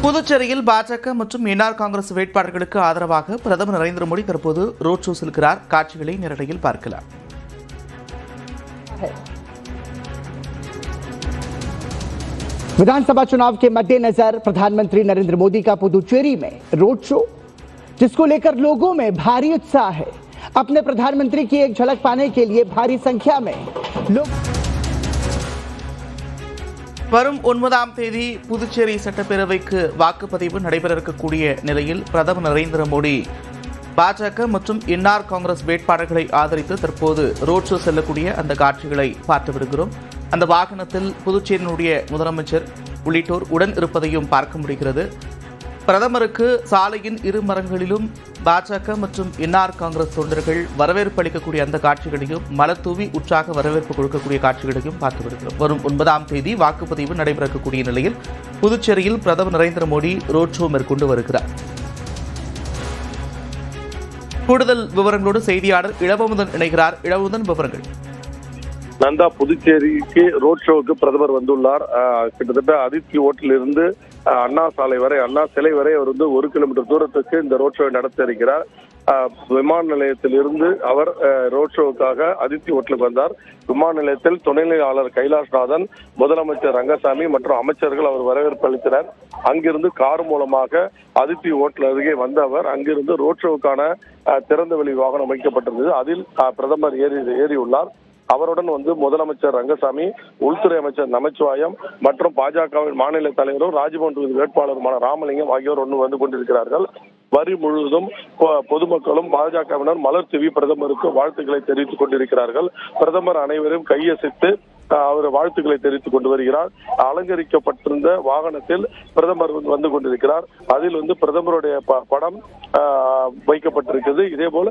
புதுச்சேரியில் பாஜக மற்றும் என்ஆர் காங்கிரஸ் வேட்பாளர்களுக்கு ஆதரவாக பிரதமர் நரேந்திர மோடி தற்போது ரோட் ஷோ செல்கிறார். காட்சிகளை நேரடியில் பார்க்கலாம். विधानसभा चुनाव के मद्देनजर प्रधानमंत्री नरेंद्र मोदी का पुदुचेरी में रोड शो, जिसको लेकर लोगों में भारी उत्साह है. अपने प्रधानमंत्री की एक झलक पाने के लिए भारी संख्या में लोग வரும் 9ஆம் தேதி புதுச்சேரி சட்டப்பேரவைக்கு வாக்குப்பதிவு நடைபெற இருக்கக்கூடிய நிலையில் பிரதமர் நரேந்திர மோடி பாஜக மற்றும் என்ஆர் காங்கிரஸ் வேட்பாளர்களை ஆதரித்து தற்போது ரோட் ஷோ செல்லக்கூடிய அந்த காட்சிகளை பார்த்து வருகிறோம். அந்த வாகனத்தில் புதுச்சேரியினுடைய முதலமைச்சர் உள்ளிட்டோர் உடன் இருப்பதையும் பார்க்க முடிகிறது. பிரதமருக்கு சாலையின் இரு மரங்களிலும் பாஜக மற்றும் என்ஆர் காங்கிரஸ் தொண்டர்கள் வரவேற்பு அளிக்கக்கூடிய அந்த காட்சிகளையும் மலர் தூவி உற்சாக வரவேற்பு கொடுக்கக்கூடிய காட்சிகளையும் பார்த்து வருகிறோம். வரும் 9ஆம் தேதி வாக்குப்பதிவு நடைபெறக்கூடிய நிலையில் புதுச்சேரியில் பிரதமர் நரேந்திர மோடி ரோட் ஷோ மேற்கொண்டு வருகிறார். கூடுதல் விவரங்களோடு செய்தியாளர் இளவமுதன் இணைகிறார். இளவமுதன், விவரங்கள். நந்தா, புதுச்சேரிக்கு ரோட் ஷோவுக்கு பிரதமர் வந்துள்ளார். கிட்டத்தட்ட அதித்தி ஓட்டில் இருந்து அண்ணா சாலை வரை, அண்ணா சிலை வரை அவர் 1 கிலோமீட்டர் தூரத்துக்கு இந்த ரோட் ஷோ நடத்த இருக்கிறார். விமான நிலையத்தில் இருந்து அவர் ரோட் ஷோவுக்காக அதித்தி ஓட்டலுக்கு வந்தார். விமான நிலையத்தில் துணைநிலை ஆளுநர் கைலாஷ்நாதன், முதலமைச்சர் ரங்கசாமி மற்றும் அமைச்சர்கள் அவர் வரவேற்பு அளித்தனர். அங்கிருந்து கார் மூலமாக அதித்தி ஓட்டல் அருகே வந்த அவர் அங்கிருந்து ரோட் ஷோவுக்கான திறந்தவெளி வாகனம் அமைக்கப்பட்டிருந்தது. அதில் பிரதமர் ஏறியுள்ளார். அவருடன் முதலமைச்சர் ரங்கசாமி, உள்துறை அமைச்சர் நமச்சிவாயம் மற்றும் பாஜகவின் மாநில தலைவரும் ராஜ்பவன் தொகுதி வேட்பாளருமான ராமலிங்கம் ஆகியோர் வந்து கொண்டிருக்கிறார்கள். வரி முழுவதும் பொதுமக்களும் பாஜகவினர் மலர் தூவி பிரதமருக்கு வாழ்த்துக்களை தெரிவித்துக் கொண்டிருக்கிறார்கள். பிரதமர் அனைவரும் கையசைத்து அவர் வாழ்த்துக்களை தெரிவித்துக் கொண்டு வருகிறார். அலங்கரிக்கப்பட்டிருந்த வாகனத்தில் பிரதமர் வந்து கொண்டிருக்கிறார். அதில் பிரதமருடைய படம் வைக்கப்பட்டிருக்கிறது. இதே போல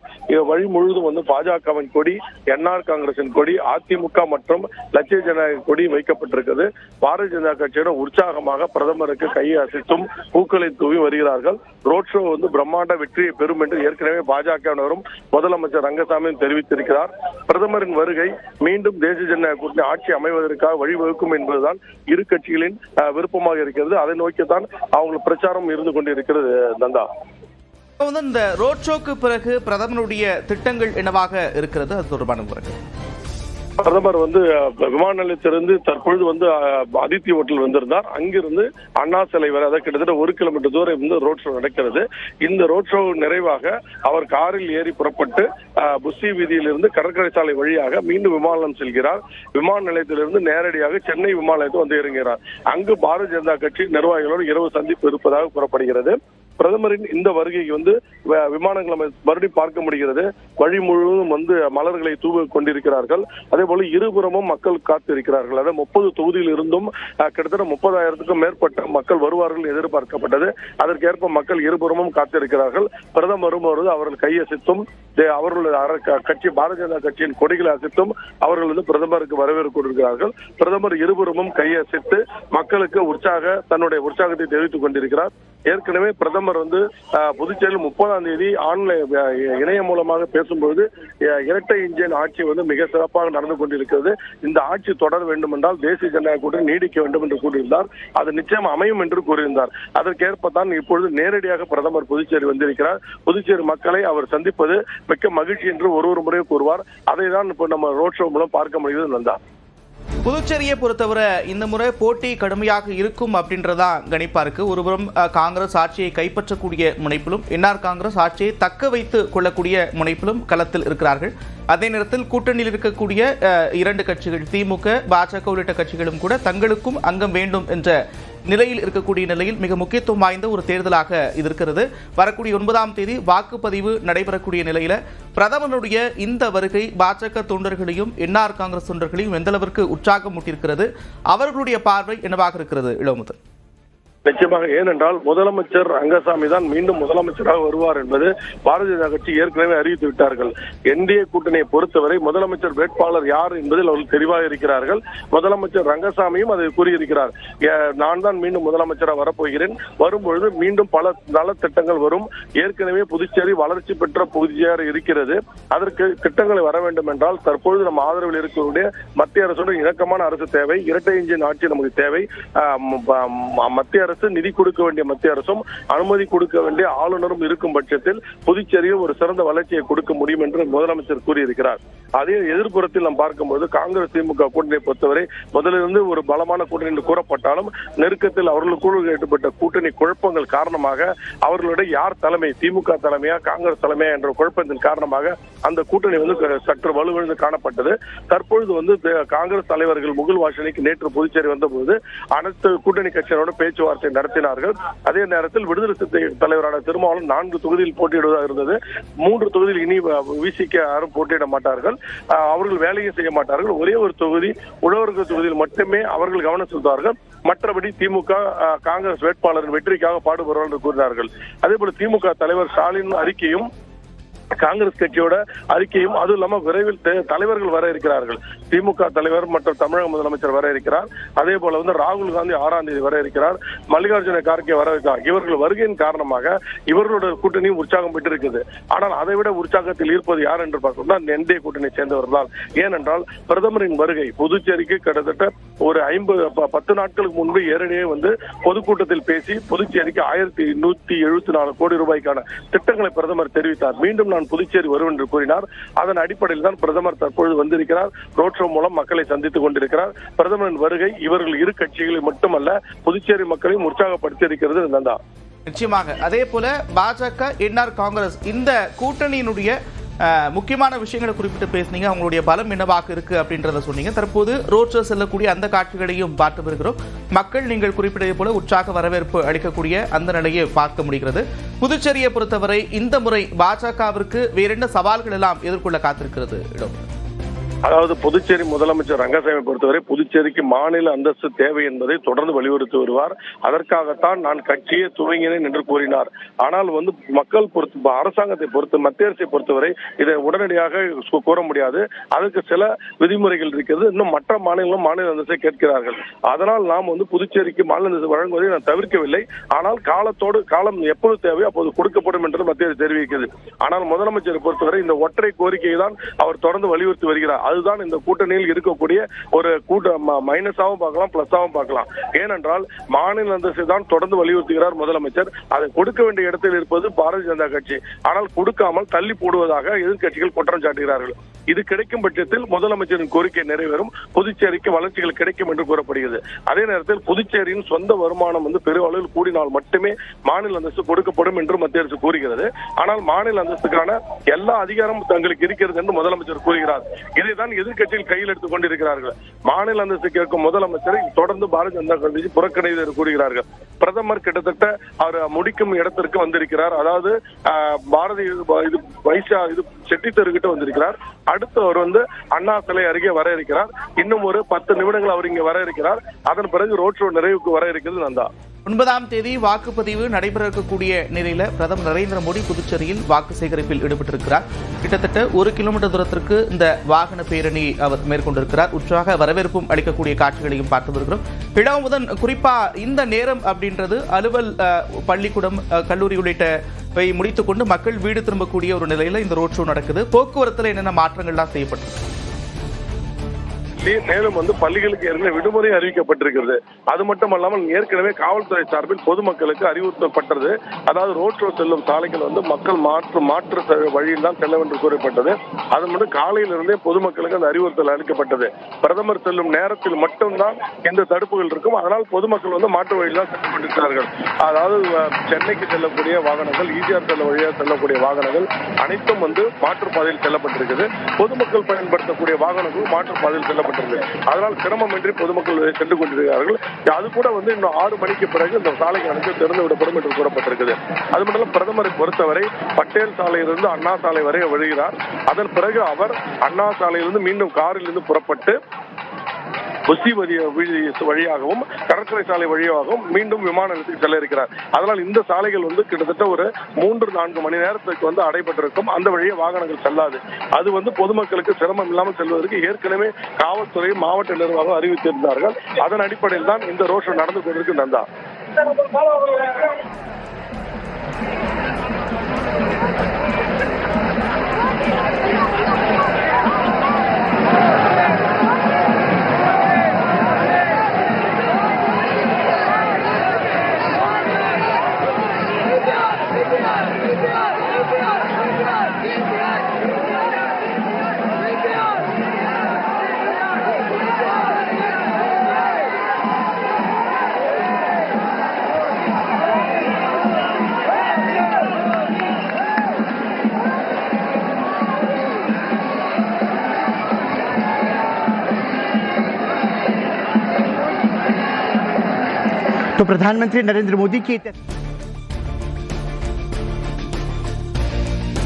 வழி முழுவதும் பாஜகவின் கொடி, என்ஆர் காங்கிரசின் கொடி, அதிமுக மற்றும் லட்சிய ஜனநாயக கொடி வைக்கப்பட்டிருக்கிறது. பாரதிய ஜனதா கட்சியிடம் உற்சாகமாக பிரதமருக்கு கையை அசைத்தும் பூக்களை தூவி வருகிறார்கள். ரோட் ஷோ பிரம்மாண்ட வெற்றியை பெறும் என்று ஏற்கனவே பாஜகவினரும் முதலமைச்சர் ரங்கசாமியும் தெரிவித்திருக்கிறார். பிரதமரின் வருகை மீண்டும் தேசிய ஜனநாயக கூட்டணி ஆட்சி அமைவதற்காக வழிவகுக்கும் என்பதுதான் இரு கட்சிகளின் விருப்பமாக இருக்கிறது. அதை நோக்கித்தான் அவங்க பிரச்சாரம் இருந்து கொண்டிருக்கிறது. நந்தா, இந்த ரோட் ஷோக்கு பிறகு பிரதமருடைய திட்டங்கள் என்னவாக இருக்கிறது, அது தொடர்பான விவரங்கள். பிரதமர் விமான நிலையத்திலிருந்து தற்பொழுது அதித்தி ஓட்டல் வந்திருந்தார். அங்கிருந்து அண்ணா சிலை வரை, அதாவது கிட்டத்தட்ட 1 கிலோமீட்டர் தூரம் ரோட் ஷோ நடக்கிறது. இந்த ரோட் ஷோ நிறைவாக அவர் காரில் ஏறி புறப்பட்டு புஸ்ஸி வீதியிலிருந்து கடற்கரை சாலை வழியாக மீண்டும் விமான நிலையம் செல்கிறார். விமான நிலையத்திலிருந்து நேரடியாக சென்னை விமான நிலையத்தில் இறங்குகிறார். அங்கு பாரதிய ஜனதா கட்சி நிர்வாகிகளோடு இரவு சந்திப்பு இருப்பதாக கூறப்படுகிறது. பிரதமரின் இந்த வருகைக்கு விமானங்களை மறுபடியும் பார்க்க முடிகிறது. வழி முழுவதும் மலர்களை தூவ கொண்டிருக்கிறார்கள். அதே போல இருபுறமும் மக்கள் காத்திருக்கிறார்கள். அதாவது 30 தொகுதியில் இருந்தும் கிட்டத்தட்ட 30,000க்கும் மேற்பட்ட மக்கள் வருவார்கள் எதிர்பார்க்கப்பட்டது. அதற்கேற்ப மக்கள் இருபுறமும் காத்திருக்கிறார்கள். பிரதமரும் அவர்கள் கையசைத்தும் அவர்களுடைய கட்சி பாரதிய ஜனதா கட்சியின் கொடிகளை அசைத்தும் அவர்கள் பிரதமருக்கு வரவேற்பு கொடுக்கிறார்கள். பிரதமர் இருபுறமும் கையசைத்து மக்களுக்கு தன்னுடைய உற்சாகத்தை தெரிவித்துக் கொண்டிருக்கிறார். ஏற்கனவே பிரதமர் புதுச்சேரியில் 30ஆம் தேதி ஆன்லைன் இணையம் மூலமாக பேசும்போது இரட்டை இன்ஜின் ஆட்சி மிக சிறப்பாக நடந்து கொண்டிருக்கிறது. இந்த ஆட்சி தொடர வேண்டும் என்றால் தேசிய ஜனநாயக கூட்டணி நீடிக்க வேண்டும் என்று கூறியிருந்தார். அது நிச்சயம் அமையும் என்று கூறியிருந்தார். அதற்கேற்பதான் இப்பொழுது நேரடியாக பிரதமர் புதுச்சேரி வந்திருக்கிறார். புதுச்சேரி மக்களை அவர் சந்திப்பது மிக்க மகிழ்ச்சி என்று ஒரு முறை கூறுவார். அதை தான் இப்போ நம்ம ரோட் ஷோ மூலம் பார்க்க முடியுது. நந்தா, புதுச்சேரியை பொறுத்தவரை இந்த முறை போட்டி கடுமையாக இருக்கும் அப்படின்றதா கணிப்பா இருக்கு. ஒருபுறம் காங்கிரஸ் ஆட்சியை கைப்பற்றக்கூடிய முனைப்பிலும் என்ஆர் காங்கிரஸ் ஆட்சியை தக்க வைத்துக் கொள்ளக்கூடிய முனைப்பிலும் களத்தில் இருக்கிறார்கள். அதே நேரத்தில் கூட்டணியில் இருக்கக்கூடிய 2 கட்சிகள், திமுக, பாஜக உள்ளிட்ட கட்சிகளும் கூட தங்களுக்கும் அங்கம் வேண்டும் என்ற நிலையில் இருக்கக்கூடிய நிலையில் மிக முக்கியத்துவம் வாய்ந்த ஒரு தேர்தலாக இது இருக்கிறது. வரக்கூடிய 9ஆம் தேதி வாக்குப்பதிவு நடைபெறக்கூடிய நிலையில பிரதமருடைய இந்த வருகை பாஜக தொண்டர்களையும் என்ஆர் காங்கிரஸ் தொண்டர்களையும் எந்த அளவிற்கு உற்சாகம் ஊட்டியிருக்கிறது, அவர்களுடைய பார்வை என்னவாக இருக்கிறது இளமுதன்? நிச்சயமாக, ஏனென்றால் முதலமைச்சர் ரங்கசாமி தான் மீண்டும் முதலமைச்சராக வருவார் என்பது பாரதிய ஜனதா கட்சி ஏற்கனவே அறிவித்து விட்டார்கள். என்டிஏ கூட்டணியை பொறுத்தவரை முதலமைச்சர் வேட்பாளர் யார் என்பதில் அவர்கள் தெளிவாக இருக்கிறார்கள். முதலமைச்சர் ரங்கசாமியும் அதை கூறியிருக்கிறார். நான் தான் மீண்டும் முதலமைச்சராக வரப்போகிறேன், வரும்பொழுது மீண்டும் பல நலத்திட்டங்கள் வரும். ஏற்கனவே புதுச்சேரி வளர்ச்சி பெற்ற பகுதியாக இருக்கிறது. அதற்கு திட்டங்களை வர வேண்டும் என்றால் தற்பொழுது நம்ம ஆதரவில் இருக்கக்கூடிய மத்திய அரசோட இணக்கமான அரசு தேவை. இரட்டை இன்ஜின் ஆட்சி நமக்கு தேவை. மத்திய அரசு அரசு நிதி கொடுக்க வேண்டிய மத்திய அரசும் அனுமதி கொடுக்க வேண்டிய ஆளுநரும் இருக்கும் பட்சத்தில் புதுச்சேரியில் ஒரு சிறந்த வளர்ச்சியை கொடுக்க முடியும் என்று முதலமைச்சர் கூறியிருக்கிறார். அதே எதிர்ப்புறத்தில் நாம் பார்க்கும்போது காங்கிரஸ் திமுக கூட்டணியை பொறுத்தவரை முதலிருந்து ஒரு பலமான கூட்டணி என்று கூறப்பட்டாலும் நெருக்கத்தில் அவர்களுக்குள் ஏற்பட்ட கூட்டணி குழப்பங்கள் காரணமாக அவர்களுடைய யார் தலைமை, திமுக தலைமையா காங்கிரஸ் தலைமையா என்ற குழப்பத்தின் காரணமாக அந்த கூட்டணி சற்று வலுவிழந்து காணப்பட்டது. தற்பொழுது காங்கிரஸ் தலைவர்கள் முகுல் வாஷினிக்கு நேற்று புதுச்சேரி வந்தபோது அனைத்து கூட்டணி கட்சிகளோடு பேச்சுவார்த்தை நடத்தினார்கள். அதே நேரத்தில் விடுதலை சிறுத்தைகள் தலைவரான திருமாவளவன் 4 தொகுதியில் போட்டியிடுவதாக இருந்தது. 3 தொகுதியில் இனி விசிக யாரும் போட்டியிட மாட்டார்கள், அவர்கள் வேலையும் செய்ய மாட்டார்கள். ஒரே ஒரு தொகுதி உழவர்கள் தொகுதியில் மட்டுமே அவர்கள் கவனம் செலுத்துவார்கள். மற்றபடி திமுக காங்கிரஸ் வேட்பாளரின் வெற்றிக்காக பாடுபடுவார்கள் என்று கூறினார்கள். அதே போல திமுக தலைவர் ஸ்டாலின் அறிக்கையும் காங்கிரஸ் கட்சியோட அறிக்கையும், அதுவும் இல்லாம விரைவில் தலைவர்கள் வர இருக்கிறார்கள். திமுக தலைவர் மற்றும் தமிழக முதலமைச்சர் வர இருக்கிறார். அதே போல ராகுல் காந்தி 6ஆம் தேதி வர இருக்கிறார். மல்லிகார்ஜுன கார்கே வர இருக்கிறார். இவர்கள் வருகையின் காரணமாக இவர்களோட கூட்டணியும் உற்சாகம் பெற்றிருக்கிறது. ஆனால் அதை விட உற்சாகத்தில் இருப்பது யார் என்று பார்க்கணும்னா என்டிஏ கூட்டணி சேர்ந்தவர்கள். ஏனென்றால் பிரதமரின் வருகை புதுச்சேரிக்கு கிட்டத்தட்ட ஒரு 10 நாட்களுக்கு முன்பு ஏற்கனவே பொதுக்கூட்டத்தில் பேசி புதுச்சேரிக்கு 1174 கோடி ரூபாய்க்கான திட்டங்களை பிரதமர் தெரிவித்தார். மீண்டும் நான் புதுச்சேரி வருவேன் என்று கூறினார். அதன் அடிப்படையில் தான் பிரதமர் தற்பொழுது வந்திருக்கிறார். ரோட் ஷோ மூலம் மக்களை சந்தித்துக் கொண்டிருக்கிறார். பிரதமரின் வருகை இவர்கள் இரு கட்சிகளை மட்டுமல்ல புதுச்சேரி மக்களையும் உற்சாகப்படுத்தி இருக்கிறது. நிச்சயமாக அதே போல பாஜக என்ஆர் காங்கிரஸ் இந்த கூட்டணியினுடைய முக்கியமான விஷயங்களை குறிப்பிட்டு பேசுனீங்க. அவங்களுடைய பலம் என்னவாக இருக்கு அப்படின்றத சொன்னீங்க. தற்போது ரோட் ஷோ செல்லக்கூடிய அந்த காட்சிகளையும் பார்த்து வருகிறோம். மக்கள் நீங்கள் குறிப்பிட்டதை போல உற்சாக வரவேற்பு அளிக்கக்கூடிய அந்த நிலையை பார்க்க முடிகிறது. புதுச்சேரியை பொறுத்தவரை இந்த முறை பாஜகவிற்கு வேற என்ன சவால்கள் எல்லாம் எதிர்கொள்ள காத்திருக்கிறது? அதாவது புதுச்சேரி முதலமைச்சர் ரங்கசாமி பொறுத்தவரை புதுச்சேரிக்கு மாநில அந்தஸ்து தேவை என்பதை தொடர்ந்து வலியுறுத்தி வருவார். அதற்காகத்தான் நான் கட்சியை துவங்கினேன் என்று கூறினார். ஆனால் மக்கள் பொறுத்து அரசாங்கத்தை பொறுத்து மத்திய அரசை பொறுத்தவரை இதை உடனடியாக கூற முடியாது. அதற்கு சில விதிமுறைகள் இருக்கிறது. இன்னும் மற்ற மாநிலங்களும் மாநில அந்தஸ்தை கேட்கிறார்கள். அதனால் நாம் புதுச்சேரிக்கு மாநில அந்தஸ்து வழங்குவதை நான் தவிர்க்கவில்லை. ஆனால் காலம் எப்போது தேவையோ அப்போது கொடுக்கப்படும் என்று மத்திய அரசு தெரிவிக்கிறது. ஆனால் முதலமைச்சரை பொறுத்தவரை இந்த ஒற்றை கோரிக்கையை தான் அவர் தொடர்ந்து வலியுறுத்தி வருகிறார். அதுதான் இந்த கூட்டணியில் இருக்கக்கூடிய ஒரு மைனஸாவும் பார்க்கலாம், பிளஸாவும் பார்க்கலாம். ஏனென்றால் மாநில அந்தஸ்தை தான் தொடர்ந்து வலியுறுத்துகிறார் முதலமைச்சர். அதை கொடுக்க வேண்டிய இடத்தில் இருப்பது பாரதிய ஜனதா கட்சி. ஆனால் கொடுக்காமல் தள்ளி போடுவதாக எதிர்கட்சிகள் குற்றம் சாட்டுகிறார்கள். இது கிடைக்கும் பட்சத்தில் முதலமைச்சரின் கோரிக்கை நிறைவேறும், புதுச்சேரிக்கு வளர்ச்சிகள் கிடைக்கும் என்று கூறப்படுகிறது. அதே நேரத்தில் புதுச்சேரியின் சொந்த வருமானம் பெருமளவில் கூடினால் மட்டுமே மாநில அந்தஸ்து கொடுக்கப்படும் என்று மத்திய அரசு கூறுகிறது. ஆனால் மாநில அந்தஸ்துக்கான எல்லா அதிகாரமும் தங்களுக்கு இருக்கிறது என்று முதலமைச்சர் கூறுகிறார். இதைதான் எதிர்கட்சியில் கையில் எடுத்துக் கொண்டிருக்கிறார்கள். மாநில அந்தஸ்து கேட்கும் முதலமைச்சரை தொடர்ந்து பாரதிய ஜனதா கட்சி புறக்கணித்து என்று கூறுகிறார்கள். பிரதமர் கிட்டத்தட்ட அவர் முடிக்கும் இடத்திற்கு வந்திருக்கிறார். அதாவது செட்டி தெருகிட்ட வந்திருக்கிறார். அடுத்து அவர் அண்ணா சிலை அருகே வர இருக்கிறார். இன்னும் ஒரு 10 நிமிடங்கள் அவர் இங்கே வர இருக்கிறார். அதன் பிறகு ரோட் ஷோ நிறைவுக்கு வர இருக்கிறது. 9ஆம் தேதி வாக்குப்பதிவு நடைபெற இருக்கக்கூடிய நிலையில பிரதமர் நரேந்திர மோடி புதுச்சேரியில் வாக்கு சேகரிப்பில் ஈடுபட்டிருக்கிறார். கிட்டத்தட்ட 1 கிலோமீட்டர் தூரத்திற்கு இந்த வாகன பேரணி அவர் மேற்கொண்டிருக்கிறார். உற்சாக வரவேற்பும் அளிக்கக்கூடிய காட்சிகளையும் பார்த்து வருகிறோம். இளமுதன் குறிப்பா இந்த நேரம் அப்படின்றது அலுவல், பள்ளிக்கூடம், கல்லூரி உள்ளிட்டவை முடித்துக் கொண்டு மக்கள் வீடு திரும்பக்கூடிய ஒரு நிலையில இந்த ரோட் ஷோ நடக்குது. போக்குவரத்துல என்னென்ன மாற்றங்கள்லாம் செய்யப்பட்டிருக்கு? மேலும் பள்ளிகளுக்கு ஏற்கனவே விடுமுறை அறிவிக்கப்பட்டிருக்கிறது. அது மட்டுமல்லாமல் ஏற்கனவே காவல்துறை சார்பில் பொதுமக்களுக்கு அறிவுறுத்தப்பட்டது. அதாவது ரோட் ஷோ செல்லும் சாலைகள் மக்கள் மாற்று வழியில் தான் செல்ல என்று கூறப்பட்டது. அது மட்டும் காலையிலிருந்தே பொதுமக்களுக்கு அந்த அறிவுறுத்தல் அளிக்கப்பட்டது. பிரதமர் செல்லும் நேரத்தில் மட்டும்தான் இந்த தடுப்புகள் இருக்கும். அதனால் பொதுமக்கள் மாற்று வழியில் தான் சென்று கொண்டிருக்கிறார்கள். அதாவது சென்னைக்கு செல்லக்கூடிய வாகனங்கள், ஈசிஆர் செல்ல வழியாக செல்லக்கூடிய வாகனங்கள் அனைத்தும் மாற்றுப்பாதையில் செல்லப்பட்டிருக்கிறது. பொதுமக்கள் பயன்படுத்தக்கூடிய வாகனங்களும் மாற்றுப்பாதையில் செல்லப்பட்டிருக்கு. அதனால் சிரமமின்றி பொதுமக்கள் சென்று கொண்டிருக்கிறார்கள். அது கூட இன்னும் 6 மணிக்கு பிறகு இந்த சாலைகள் அனைத்தும் திறந்து விடப்படும் என்று கூறப்பட்டிருக்கிறது. அது மட்டும் பிரதமரை பொறுத்தவரை பட்டேல் சாலையிலிருந்து அண்ணா சாலை வரை வருகிறார். அதன் பிறகு அவர் அண்ணா சாலையிலிருந்து மீண்டும் காரில் இருந்து புறப்பட்டு புசி வழியாகவும் கடற்கரை சாலை வழியாகவும் மீண்டும் விமான நிலையத்துக்கு செல்ல இருக்கிறார். அதனால் இந்த சாலைகள் கிட்டத்தட்ட ஒரு 3-4 மணி நேரத்துக்கு அடைபட்டிருக்கும். அந்த வழியே வாகனங்கள் செல்லாது. அது பொதுமக்களுக்கு சிரமம் இல்லாமல் செல்வதற்கு ஏற்கனவே காவல்துறை, மாவட்ட நிர்வாகம் அறிவித்திருந்தார்கள். அதன் அடிப்படையில் தான் இந்த ரோட் ஷோ நடந்து கொண்டிருக்கு. நந்தா. तो प्रधानमंत्री नरेंद्र मोदी की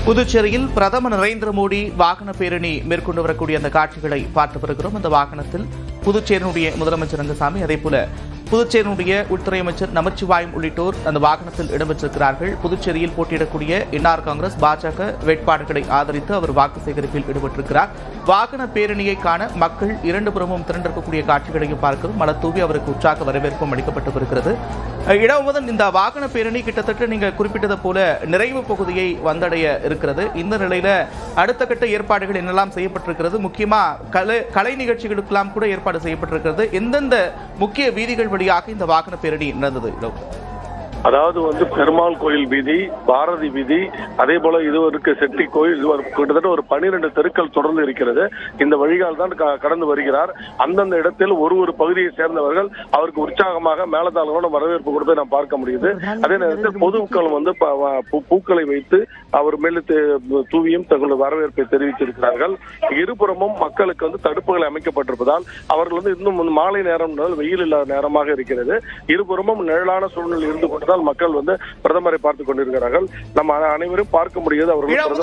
புதுச்சேரியில் பிரதமர் நரேந்திர மோடி வாகன பேரணி மேற்கொண்டு வரக்கூடிய அந்த காட்சிகளை பார்த்து வருகிறோம். அந்த வாகனத்தில் புதுச்சேரியினுடைய முதலமைச்சர் ரங்கசாமி, அதேபோல புதுச்சேரியினுடைய உள்துறை அமைச்சர் நமச்சிவாயம் உள்ளிட்டோர் அந்த வாகனத்தில் இடம்பெற்றிருக்கிறார்கள். புதுச்சேரியில் போட்டியிடக்கூடிய என்ஆர் காங்கிரஸ் பாஜக வேட்பாளர்களை ஆதரித்து அவர் வாக்கு சேகரிப்பில் ஈடுபட்டிருக்கிறார். வாகன பேரணியை காண மக்கள் இரண்டு புறமும் திரண்டிருக்கக்கூடிய காட்சிகளையும் பார்க்கிறோம். மலர் தூவி அவருக்கு உற்சாக வரவேற்பும் அளிக்கப்பட்டு வருகிறது. இடமுதல் இந்த வாகன பேரணி கிட்டத்தட்ட நீங்க குறிப்பிட்டது போல நிறைவு பகுதியை வந்தடைய இருக்கிறது. இந்த நிலையில அடுத்த கட்ட ஏற்பாடுகள் என்னெல்லாம் செய்யப்பட்டிருக்கிறது, முக்கியமா கலை நிகழ்ச்சிகளுக்கெல்லாம் கூட ஏற்பாடு செய்யப்பட்டிருக்கிறது. எந்தெந்த முக்கிய வீதிகள் வழியாக இந்த வாகன பேரணி நடந்தது? அதாவது பெருமாள் கோயில் வீதி, பாரதி வீதி, அதே போல இது இருக்கு செட்டி கோயில், கிட்டத்தட்ட ஒரு 12 தெருக்கள் தொடர்ந்து இருக்கிறது. இந்த வழிகால் தான் கடந்து வருகிறார். அந்தந்த இடத்தில் ஒரு பகுதியை சேர்ந்தவர்கள் அவருக்கு உற்சாகமாக மேலதாளங்களோட வரவேற்பு கொடுத்து நாம் பார்க்க முடியுது. அதே நேரத்தில் பொதுமக்கள் பூக்களை வைத்து அவர் மேல் தூவியும் தங்களது வரவேற்பை தெரிவித்திருக்கிறார்கள். இருபுறமும் மக்களுக்கு தடுப்புகள் அமைக்கப்பட்டிருப்பதால் அவர்கள் இன்னும் மாலை நேரம் வெயில் இல்லாத நேரமாக இருக்கிறது. இருபுறமும் நிழலான சூழ்நிலை இருந்து கொண்டு மக்கள் பிரதமரை பார்த்துக் கொண்டிருக்கிறார்கள். நம்ம அனைவரும் பார்க்க முடியாது. அவர்கள்